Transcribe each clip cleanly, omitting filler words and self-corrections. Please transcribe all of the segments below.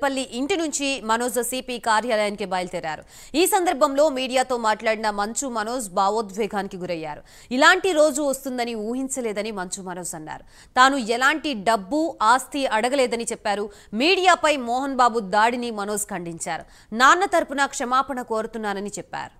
జల్పల్లి ఇంటి నుంచి మనోజ్ సిపి కార్యాలయానికి బయలుదేరారు. ఈ సందర్భంలో మీడియాతో మాట్లాడిన మంచు మనోజ్ భావోద్వేగానికి గురయ్యారు. ఇలాంటి రోజు వస్తుందని ఊహించలేదని మంచు మనోజ్ అన్నారు. తాను ఎలాంటి డబ్బు ఆస్తి అడగలేదని చెప్పారు. మీడియాపై మోహన్ బాబు దాడిని మనోజ్ ఖండించారు. నాన్న తరపున క్షమాపణ కోరుతున్నానని చెప్పారు.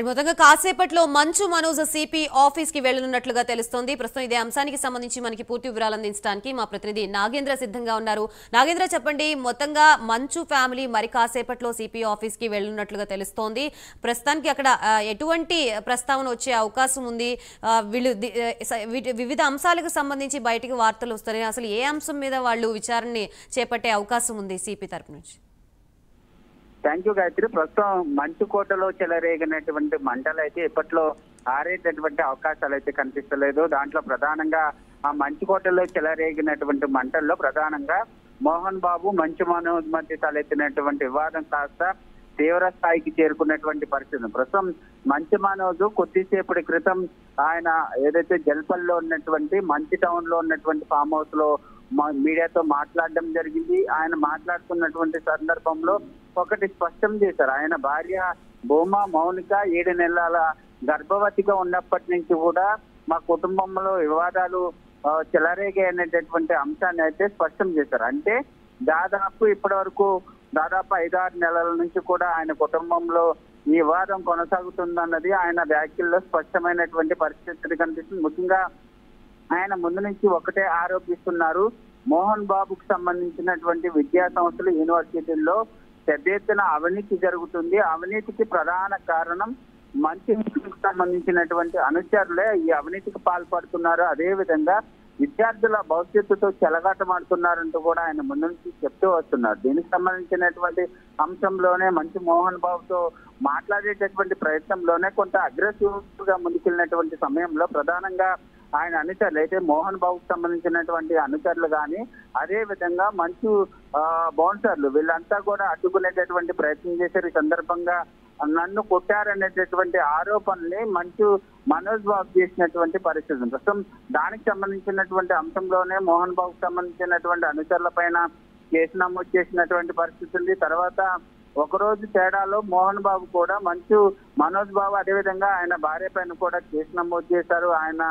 మొత్తంగా కాసేపట్లో మంచు మనోజ్ సిపి ఆఫీస్ కి వెళ్లనున్నట్లుగా తెలుస్తోంది. ప్రస్తుతం ఇదే అంశానికి సంబంధించి మనకి పూర్తి వివరాలు అందించడానికి మా ప్రతినిధి నాగేంద్ర సిద్ధంగా ఉన్నారు. నాగేంద్ర, చెప్పండి, మొత్తంగా మంచు ఫ్యామిలీ మరి కాసేపట్లో సిపి ఆఫీస్ కి వెళ్లనున్నట్లుగా తెలుస్తోంది. ప్రస్తుతానికి అక్కడ ఎటువంటి ప్రస్తావన వచ్చే అవకాశం ఉంది? వీళ్ళు వివిధ అంశాలకు సంబంధించి బయటికి వార్తలు వస్తున్నాయి. అసలు ఏ అంశం మీద వాళ్ళు విచారణని చేపట్టే అవకాశం ఉంది సిపి తరపు నుంచి? Thank you Gayatri. ప్రస్తుతం మంచుకోటలో చెలరేగినటువంటి మంటలు అయితే ఇప్పట్లో ఆరేటటువంటి అవకాశాలు అయితే కనిపిస్తలేదు. దాంట్లో ప్రధానంగా ఆ మంచుకోటలో చెలరేగినటువంటి మంటల్లో ప్రధానంగా మోహన్ బాబు మంచు మనోజ్ మధ్య తలెత్తినటువంటి వివాదం కాస్త తీవ్ర స్థాయికి చేరుకున్నటువంటి పరిస్థితి. ప్రస్తుతం మంచు మనోజ్ కొద్దిసేపటి క్రితం ఆయన ఏదైతే జల్పల్లో ఉన్నటువంటి మంచి టౌన్ లో ఉన్నటువంటి ఫామ్ హౌస్ లో మీడియాతో మాట్లాడడం జరిగింది. ఆయన మాట్లాడుతున్నటువంటి సందర్భంలో ఒకటి స్పష్టం చేశారు. ఆయన భార్య భూమా మౌనిక 7 నెలల గర్భవతిగా ఉన్నప్పటి నుంచి కూడా మా కుటుంబంలో వివాదాలు చెలరేగాయి అనేటటువంటి అంశాన్ని అయితే స్పష్టం చేశారు. అంటే దాదాపు ఇప్పటి వరకు దాదాపు 5-6 నెలల నుంచి కూడా ఆయన కుటుంబంలో ఈ వివాదం కొనసాగుతుందన్నది ఆయన వ్యాఖ్యల్లో స్పష్టమైనటువంటి పరిస్థితి కనిపిస్తుంది. ముఖ్యంగా ఆయన ముందు నుంచి ఒకటే ఆరోపిస్తున్నారు. మోహన్ బాబుకు సంబంధించినటువంటి విద్యా సంస్థలు యూనివర్సిటీల్లో పెద్ద ఎత్తున అవినీతి జరుగుతుంది. అవినీతికి ప్రధాన కారణం మంచి సంబంధించినటువంటి అనుచరులే ఈ అవినీతికి పాల్పడుతున్నారు. అదే విధంగా విద్యార్థుల భవిష్యత్తుతో చెలగాటమాడుతున్నారంటూ కూడా ఆయన ముందు నుంచి చెప్తూ వస్తున్నారు. దీనికి సంబంధించినటువంటి అంశంలోనే మంచి మోహన్ బాబుతో మాట్లాడేటటువంటి ప్రయత్నంలోనే కొంత అగ్రెసివ్ గా ముందుకెళ్ళినటువంటి సమయంలో ప్రధానంగా ఆయన అనుచరులు అయితే మోహన్ బాబుకు సంబంధించినటువంటి అనుచరులు కానీ అదే విధంగా మంచు బౌన్సర్లు వీళ్ళంతా కూడా అడ్డుకునేటటువంటి ప్రయత్నం చేశారు. ఈ సందర్భంగా నన్ను కొట్టారనేటటువంటి ఆరోపణల్ని మంచు మనోజ్ బాబు చేసినటువంటి పరిస్థితి. ప్రస్తుతం దానికి సంబంధించినటువంటి అంశంలోనే మోహన్ బాబుకు సంబంధించినటువంటి అనుచరుల పైన కేసు నమోదు చేసినటువంటి పరిస్థితి ఉంది. తర్వాత ఒకరోజు తేడాలో మోహన్ బాబు కూడా మంచు మనోజ్ బాబు అదేవిధంగా ఆయన భార్య పైన కూడా కేసు నమోదు చేశారు. ఆయన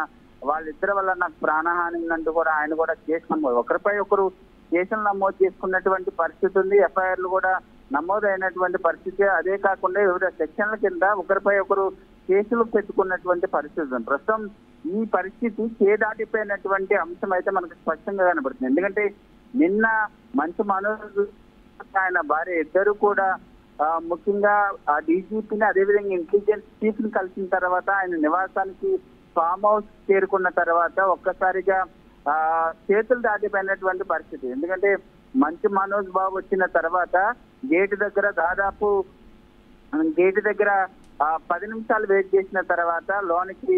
వాళ్ళిద్దరి వల్ల నాకు ప్రాణహాని ఉందంటూ కూడా ఆయన కూడా కేసు నమోదు ఒకరిపై ఒకరు కేసులు నమోదు చేసుకున్నటువంటి పరిస్థితి ఉంది. ఎఫ్ఐఆర్లు కూడా నమోదైనటువంటి పరిస్థితి. అదే కాకుండా వివిధ సెక్షన్ల కింద ఒకరిపై ఒకరు కేసులు పెట్టుకున్నటువంటి పరిస్థితి ఉంది. ప్రస్తుతం ఈ పరిస్థితి దాటిపోయినటువంటి అంశం అయితే మనకు స్పష్టంగా కనబడుతుంది. ఎందుకంటే నిన్న మంచు మనోజ్ ఆయన భార్య ఇద్దరు కూడా ముఖ్యంగా ఆ డీజీపీని అదేవిధంగా ఇంటెలిజెన్స్ చీఫ్ ని కలిసిన తర్వాత ఆయన నివాసానికి ఫామ్ హౌస్ చేరుకున్న తర్వాత ఒక్కసారిగా చేతులు దాటిపోయినటువంటి పరిస్థితి. ఎందుకంటే మంచు మనోజ్ బాబు వచ్చిన తర్వాత గేటు దగ్గర 10 నిమిషాలు వెయిట్ చేసిన తర్వాత లోనికి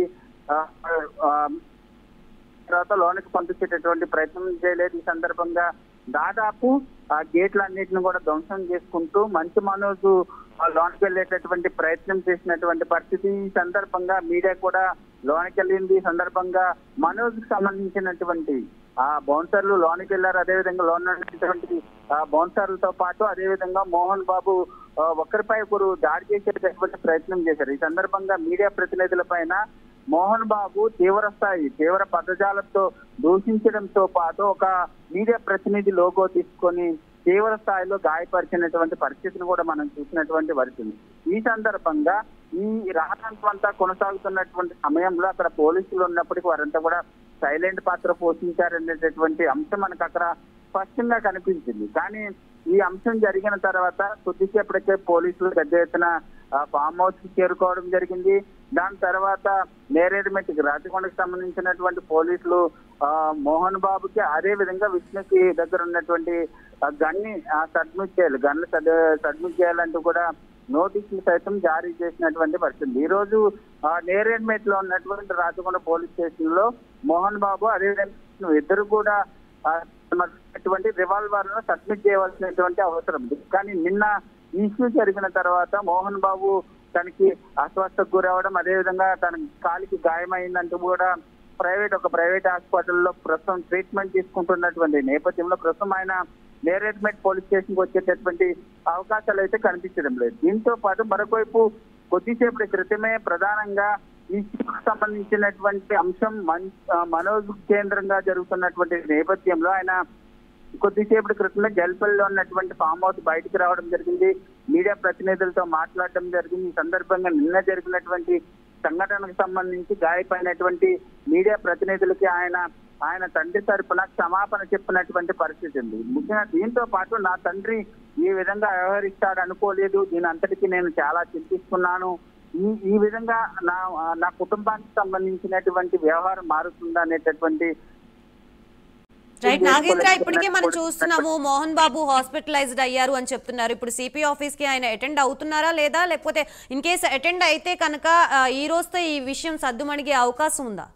పంపించేటటువంటి ప్రయత్నం చేయలేదు. ఈ సందర్భంగా దాదాపు ఆ గేట్లన్నింటిని కూడా ధ్వంసం చేసుకుంటూ మంచు మనోజ్ లోనికి వెళ్ళేటటువంటి ప్రయత్నం చేసినటువంటి పరిస్థితి. ఈ సందర్భంగా మీడియా కూడా లోనికి వెళ్ళింది. ఈ సందర్భంగా మనోజ్ కి సంబంధించినటువంటి ఆ బౌన్సర్లు లోనికి వెళ్ళారు. అదేవిధంగా లోన్ ఉన్నటువంటి బౌన్సర్లతో పాటు అదేవిధంగా మోహన్ బాబు ఒకరిపై ఒకరు దాడి చేసేటటువంటి ప్రయత్నం చేశారు. ఈ సందర్భంగా మీడియా ప్రతినిధుల పైన మోహన్ బాబు తీవ్ర పదజాలంతో దూషించడంతో పాటు ఒక మీడియా ప్రతినిధి లోగో తీసుకొని తీవ్ర స్థాయిలో గాయపరిచినటువంటి పరిస్థితిని కూడా మనం చూసినటువంటి పరిస్థితి. ఈ సందర్భంగా ఈ రాజాంతం అంతా కొనసాగుతున్నటువంటి సమయంలో అక్కడ పోలీసులు ఉన్నప్పటికీ వారంతా కూడా సైలెంట్ పాత్ర పోషించారనేటటువంటి అంశం మనకు అక్కడ స్పష్టంగా కనిపించింది. కానీ ఈ అంశం జరిగిన తర్వాత కొద్దిసేపటికే పోలీసులు పెద్ద ఎత్తున ఫామ్ హౌస్ కి చేరుకోవడం జరిగింది. దాని తర్వాత నేరేడుమెట్ రాచకొండకు సంబంధించినటువంటి పోలీసులు మోహన్ బాబుకి అదే విధంగా విష్ణుకి దగ్గర ఉన్నటువంటి గన్ని సబ్మిట్ చేయాలి, గన్ను సబ్మిట్ చేయాలంటూ కూడా నోటీసులు సైతం జారీ చేసినటువంటి పరిస్థితి. ఈ రోజు నేరేడుమెట్ లో ఉన్నటువంటి రాచకొండ పోలీస్ స్టేషన్ లో మోహన్ బాబు అదేవిధంగా ఇద్దరు కూడా రివాల్వర్ ను సబ్మిట్ చేయవలసినటువంటి అవసరం ఉంది. కానీ నిన్న ఇష్యూ జరిగిన తర్వాత మోహన్ బాబు తనకి అస్వస్థకు గురవడం, అదేవిధంగా తన కాలికి గాయమైందంటూ కూడా ఒక ప్రైవేట్ హాస్పిటల్లో ప్రస్తుతం ట్రీట్మెంట్ తీసుకుంటున్నటువంటి నేపథ్యంలో ప్రస్తుతం ఆయన నేరేడుమెట్ పోలీస్ స్టేషన్ కి వచ్చేటటువంటి అవకాశాలు అయితే కనిపించడం లేదు. దీంతో పాటు మరొకవైపు కొద్దిసేపటి క్రితమే ప్రధానంగా ఈ సంబంధించినటువంటి అంశం మనోజ్ కేంద్రంగా జరుగుతున్నటువంటి నేపథ్యంలో ఆయన కొద్దిసేపటి క్రితమే జల్పల్లిలో ఉన్నటువంటి ఫామ్ హౌస్ బయటకు రావడం జరిగింది. మీడియా ప్రతినిధులతో మాట్లాడడం జరిగింది. ఈ సందర్భంగా నిన్న జరిగినటువంటి సంఘటనకు సంబంధించి గాయపడినటువంటి మీడియా ప్రతినిధులకి ఆయన తండ్రి తరపున క్షమాపణ చెప్పినటువంటి పరిస్థితి ఉంది. ముఖ్యంగా దీంతో పాటు నా తండ్రి ఈ విధంగా వ్యవహరిస్తాడు అనుకోలేదు, దీని అంతటికీ నేను చాలా చింతిస్తున్నాను, ఈ విధంగా నా కుటుంబానికి సంబంధించినటువంటి వ్యవహారం మారుతుందా అనేటటువంటి రైట్ నాగేంద్ర, ఇప్పటికే మనం చూస్తున్నాము మోహన్ బాబు హాస్పిటలైజ్డ్ అయ్యారు అని చెప్తున్నారు. ఇప్పుడు సిపి ఆఫీస్ కి ఆయన అటెండ్ అవుతున్నారా లేదా, లేకపోతే ఇన్ కేసు అటెండ్ అయితే కనుక ఈ రోజుతో ఈ విషయం సద్దుమణిగే అవకాశం ఉందా?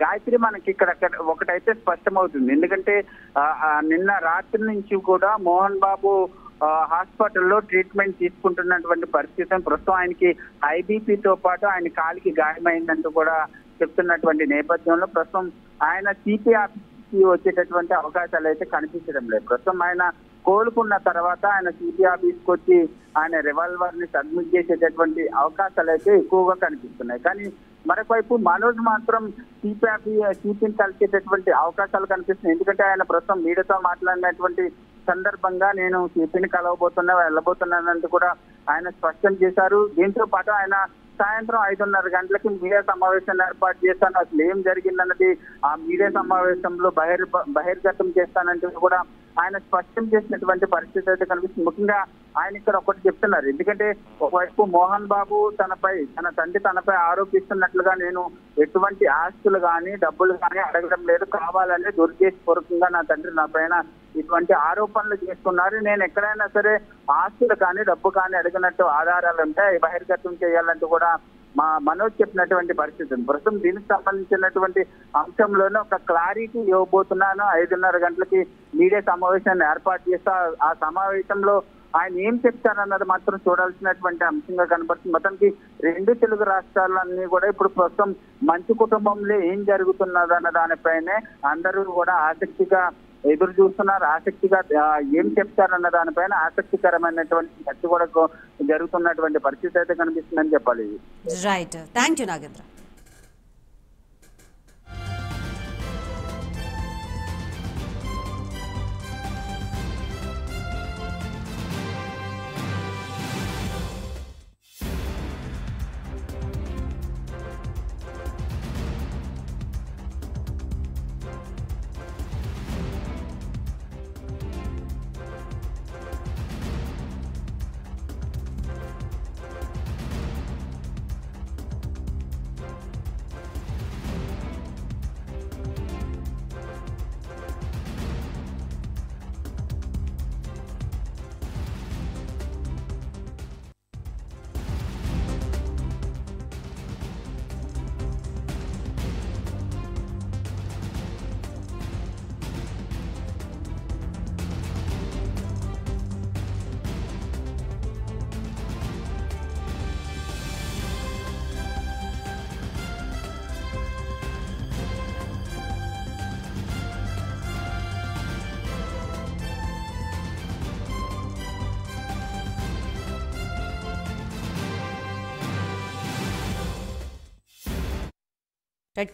గాయత్రి, మనకి ఇక్కడ ఒకటైతే స్పష్టమవుతుంది. ఎందుకంటే నిన్న రాత్రి నుంచి కూడా మోహన్ బాబు హాస్పిటల్లో ట్రీట్మెంట్ తీసుకుంటున్నటువంటి పరిస్థితి. ప్రస్తుతం ఆయనకి ఐబీపీతో పాటు ఆయన కాలికి గాయమైందంటూ కూడా చెప్తున్నటువంటి నేపథ్యంలో ప్రస్తుతం ఆయన సిపి ఆఫీస్కి వచ్చేటటువంటి అవకాశాలు అయితే కనిపించడం లేదు. ప్రస్తుతం ఆయన కోలుకున్న తర్వాత ఆయన సిపి ఆఫీస్కి వచ్చి ఆయన రివాల్వర్ ని సబ్మిట్ చేసేటటువంటి అవకాశాలు అయితే ఎక్కువగా కనిపిస్తున్నాయి. కానీ మరొకవైపు మనోజ్ మాత్రం సిపిని కలిసేటటువంటి అవకాశాలు కనిపిస్తున్నాయి. ఎందుకంటే ఆయన ప్రస్తుతం మీడియాతో మాట్లాడినటువంటి సందర్భంగా నేను సిపిని వెళ్ళబోతున్నానంటూ కూడా ఆయన స్పష్టం చేశారు. దీంతో పాటు ఆయన సాయంత్రం 5:30 గంటలకి మీడియా సమావేశాన్ని ఏర్పాటు చేస్తాను, అసలు ఏం జరిగిందన్నది ఆ మీడియా సమావేశంలో బహిర్గతం చేస్తానంటూ కూడా ఆయన స్పష్టం చేసినటువంటి పరిస్థితి అయితే కనిపిస్తుంది. ముఖ్యంగా ఆయన ఇక్కడ ఒకటి చెప్తున్నారు. ఎందుకంటే ఒకవైపు మోహన్ బాబు తన తండ్రి తనపై ఆరోపిస్తున్నట్లుగా నేను ఎటువంటి ఆస్తులు కానీ డబ్బులు కానీ అడగడం లేదు, కావాలని దుర్దేశపూర్వకంగా నా తండ్రి నా పైన ఇటువంటి ఆరోపణలు చేస్తున్నారు, నేను ఎక్కడైనా సరే ఆస్తులు కానీ డబ్బు కానీ అడిగినట్టు ఆధారాలు ఉంటాయి బహిర్గతం చేయాలంటూ కూడా మనోజ్ చెప్పినటువంటి పరిస్థితి ఉంది. ప్రస్తుతం దీనికి సంబంధించినటువంటి అంశంలోనే ఒక క్లారిటీ ఇవ్వబోతున్నాను. 5:30 గంటలకి మీడియా సమావేశాన్ని ఏర్పాటు చేస్తా. ఆ సమావేశంలో ఆయన ఏం చెప్తారన్నది మాత్రం చూడాల్సినటువంటి అంశంగా కనబడుతుంది. మొత్తానికి 2 తెలుగు రాష్ట్రాలన్నీ కూడా ఇప్పుడు ప్రస్తుతం మంచు కుటుంబంలో ఏం జరుగుతున్నది అన్న దానిపైనే అందరూ కూడా ఆసక్తిగా ఎదురు చూస్తున్నారు. ఆసక్తిగా ఏం చెప్తారన్న దానిపైన ఆసక్తికరమైనటువంటి చర్చ కూడా జరుగుతున్నటువంటి పరిస్థితి అయితే కనిపిస్తుందని చెప్పాలి. Right, thank you Nagendra.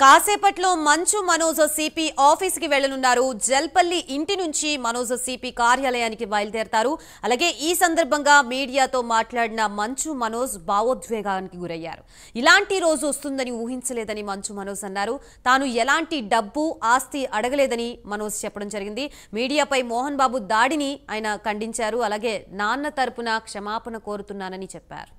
కాసేపట్లో మంచు మనోజ్ సిపి ఆఫీస్ కి వెళ్లనున్నారు. జల్పల్లి ఇంటి నుంచి మనోజ్ సిపి కార్యాలయానికి బయలుదేరతారు. అలాగే ఈ సందర్భంగా మీడియాతో మాట్లాడిన మంచు మనోజ్ భావోద్వేగానికి గురయ్యారు. ఇలాంటి రోజు వస్తుందని ఊహించలేదని మంచు మనోజ్ అన్నారు. తాను ఎలాంటి డబ్బు ఆస్తి అడగలేదని మనోజ్ చెప్పడం జరిగింది. మీడియాపై మోహన్ బాబు దాడిని ఆయన ఖండించారు. అలాగే నాన్న తరపున క్షమాపణ కోరుతున్నానని చెప్పారు.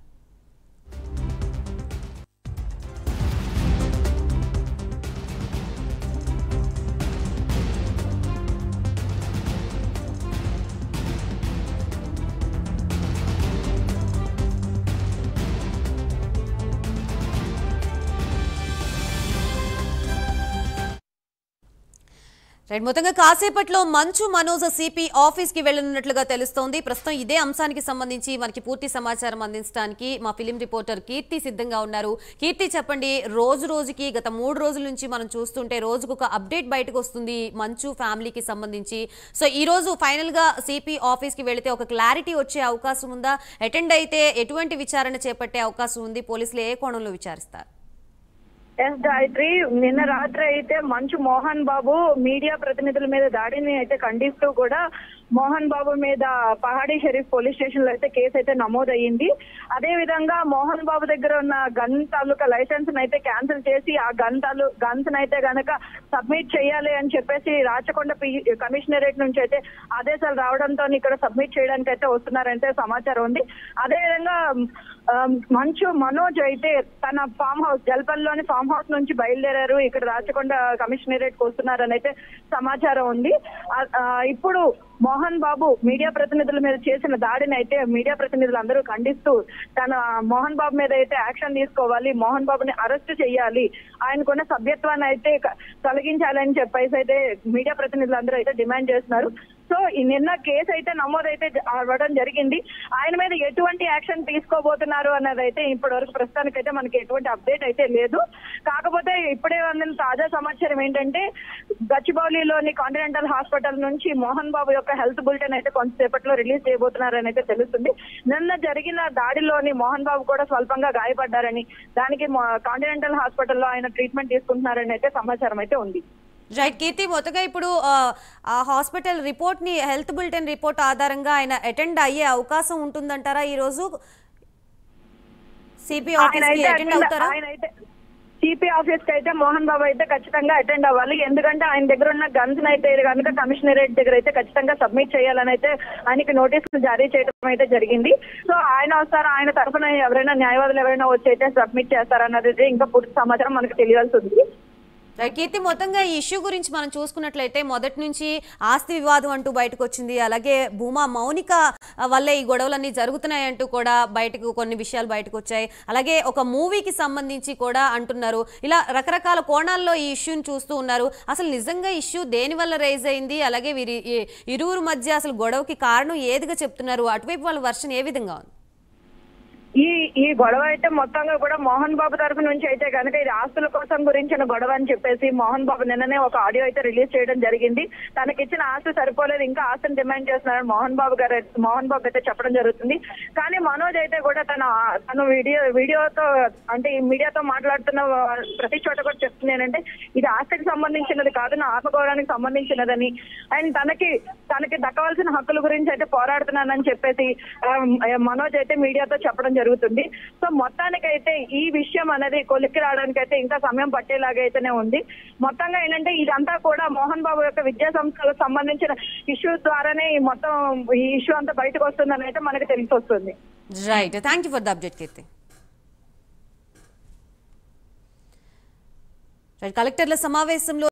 మొత్తంగా కాసేపట్లో మంచు మనోజ్ సిపి ఆఫీస్ కి వెళ్లనున్నట్లుగా తెలుస్తోంది. ప్రస్తుతం ఇదే అంశానికి సంబంధించి మనకి పూర్తి సమాచారం అందించడానికి మా ఫిలిం రిపోర్టర్ కీర్తి సిద్ధంగా ఉన్నారు. కీర్తి, చెప్పండి, రోజుకి గత 3 రోజుల నుంచి మనం చూస్తుంటే రోజుకు ఒక అప్డేట్ బయటకు వస్తుంది మంచు ఫ్యామిలీకి సంబంధించి. సో ఈ రోజు ఫైనల్ గా సిపి ఆఫీస్ కి వెళితే ఒక క్లారిటీ వచ్చే అవకాశం ఉందా? అటెండ్ అయితే ఎటువంటి విచారణ చేపట్టే అవకాశం ఉంది? పోలీసులు ఏ కోణంలో విచారిస్తారు? ఎస్ గాయత్రి, నిన్న రాత్రి అయితే మంచు మోహన్ బాబు మీడియా ప్రతినిధుల మీద దాడిని అయితే ఖండిస్తూ కూడా మోహన్ బాబు మీద పహాడీ షరీఫ్ పోలీస్ స్టేషన్ లో అయితే కేసు అయితే నమోదయ్యింది. అదే విధంగా మోహన్ బాబు దగ్గర ఉన్న గన్ తాలూకా లైసెన్స్ అయితే క్యాన్సిల్ చేసి ఆ గన్స్ అయితే గనక సబ్మిట్ చేయాలి అని చెప్పేసి రాచకొండ కమిషనరేట్ నుంచి అయితే ఆదేశాలు రావడంతో ఇక్కడ సబ్మిట్ చేయడానికి అయితే వస్తున్నారంటే సమాచారం ఉంది. అదే విధంగా మంచు మనోజ్ అయితే తన ఫామ్ హౌస్ జల్పల్లిలోని ఫామ్ హౌస్ నుంచి బయలుదేరారు. ఇక్కడ రాచకొండ కమిషనరేట్ కు వస్తున్నారని అయితే సమాచారం ఉంది. ఇప్పుడు మోహన్ బాబు మీడియా ప్రతినిధుల మీద చేసిన దాడిని అయితే మీడియా ప్రతినిధులు అందరూ ఖండిస్తూ మోహన్ బాబు మీద అయితే యాక్షన్ తీసుకోవాలి, మోహన్ బాబుని అరెస్ట్ చేయాలి, ఆయనకున్న సభ్యత్వాన్ని అయితే తొలగించాలని చెప్పేసి అయితే మీడియా ప్రతినిధులు అందరూ అయితే డిమాండ్ చేస్తున్నారు. సో నిన్న కేసు అయితే నమోదైతే అవ్వడం జరిగింది. ఆయన మీద ఎటువంటి యాక్షన్ తీసుకోబోతున్నారు అన్నది అయితే ఇప్పటి వరకు ప్రస్తుతానికైతే మనకి ఎటువంటి అప్డేట్ అయితే లేదు. కాకపోతే ఇప్పుడే అందిన తాజా సమాచారం ఏంటంటే గచ్చిబౌలిలోని కాంటినెంటల్ హాస్పిటల్ నుంచి మోహన్ బాబు యొక్క హెల్త్ బులెటిన్ అయితే కొంతసేపట్లో రిలీజ్ చేయబోతున్నారని అయితే తెలుస్తుంది. నిన్న జరిగిన దాడిలోని మోహన్ బాబు కూడా స్వల్పంగా గాయపడ్డారని, దానికి కాంటినెంటల్ హాస్పిటల్లో ఆయన ట్రీట్మెంట్ తీసుకుంటున్నారని అయితే సమాచారం అయితే ఉంది. రైట్ కీర్తి, మొత్తగా ఇప్పుడు ఆ హాస్పిటల్ రిపోర్ట్ ని, హెల్త్ బులెటిన్ రిపోర్ట్ ఆధారంగా ఆయన అటెండ్ అయ్యే అవకాశం ఉంటుందంటారా? ఈ రోజు సిపి ఆఫీస్ కి అటెండ్ అవుతారా? సిపి ఆఫీస్ కి అయితే మోహన్ బాబు అయితే ఖచ్చితంగా అటెండ్ అవ్వాలి. ఎందుకంటే ఆయన దగ్గర ఉన్న గన్స్ అయితే కనుక కమిషనరేట్ దగ్గర అయితే ఖచ్చితంగా సబ్మిట్ చేయాలని అయితే ఆయనకి నోటీసులు జారీ చేయడం అయితే జరిగింది. సో ఆయన వస్తారా, ఆయన తరఫున ఎవరైనా న్యాయవాదులు ఎవరైనా వచ్చి అయితే సబ్మిట్ చేస్తారన్నది ఇంకా పూర్తి సమాచారం మనకు తెలియాల్సి ఉంది. కీర్తి, మొత్తంగా ఈ ఇష్యూ గురించి మనం చూసుకున్నట్లయితే మొదటి నుంచి ఆస్తి వివాదం అంటూ బయటకు వచ్చింది. అలాగే భూమా మౌనిక వల్లే ఈ గొడవలన్నీ జరుగుతున్నాయంటూ కూడా బయటకు కొన్ని విషయాలు బయటకు వచ్చాయి. అలాగే ఒక మూవీకి సంబంధించి కూడా అంటున్నారు. ఇలా రకరకాల కోణాల్లో ఈ ఇష్యూని చూస్తూ ఉన్నారు. అసలు నిజంగా ఇష్యూ దేని వల్ల రైజ్ అయింది? అలాగే వీరి ఇరువురు మధ్య అసలు గొడవకి కారణం ఏదిగా చెప్తున్నారు? అటువైపు వాళ్ళ వర్షన్ ఏ విధంగా ఉంది? ఈ గొడవ అయితే మొత్తంగా కూడా మోహన్ బాబు తరఫు నుంచి అయితే కనుక ఇది ఆస్తుల కోసం గురించిన గొడవ అని చెప్పేసి మోహన్ బాబు నిన్ననే ఒక ఆడియో అయితే రిలీజ్ చేయడం జరిగింది. తనకిచ్చిన ఆస్తి సరిపోలేదు, ఇంకా ఆస్తిని డిమాండ్ చేస్తున్నారని మోహన్ బాబు అయితే చెప్పడం జరుగుతుంది. కానీ మనోజ్ అయితే కూడా తను వీడియోతో అంటే ఈ మీడియాతో మాట్లాడుతున్న ప్రతి చోట కూడా చెప్తుంది ఏంటంటే ఇది ఆస్తికి సంబంధించినది కాదు, నా ఆత్మగౌరవానికి సంబంధించినదని, అండ్ తనకి దక్కవలసిన హక్కుల గురించి అయితే పోరాడుతున్నానని చెప్పేసి మనోజ్ అయితే మీడియాతో చెప్పడం జరుగుతుంది. సో మొత్తానికైతే ఈ విషయం అనేది కొలిక్కి రావడానికి అయితే ఇంకా సమయం పట్టేలాగైతేనే ఉంది. మొత్తంగా ఏంటంటే ఇదంతా కూడా మోహన్ బాబు యొక్క విద్యా సంస్థలకు సంబంధించిన ఇష్యూ ద్వారానే మొత్తం ఈ ఇష్యూ అంతా బయటకు వస్తుందని అయితే మనకి తెలిసి వస్తుంది. Right, thank you for the update Keerthi. కలెక్టర్ల సమావేశంలో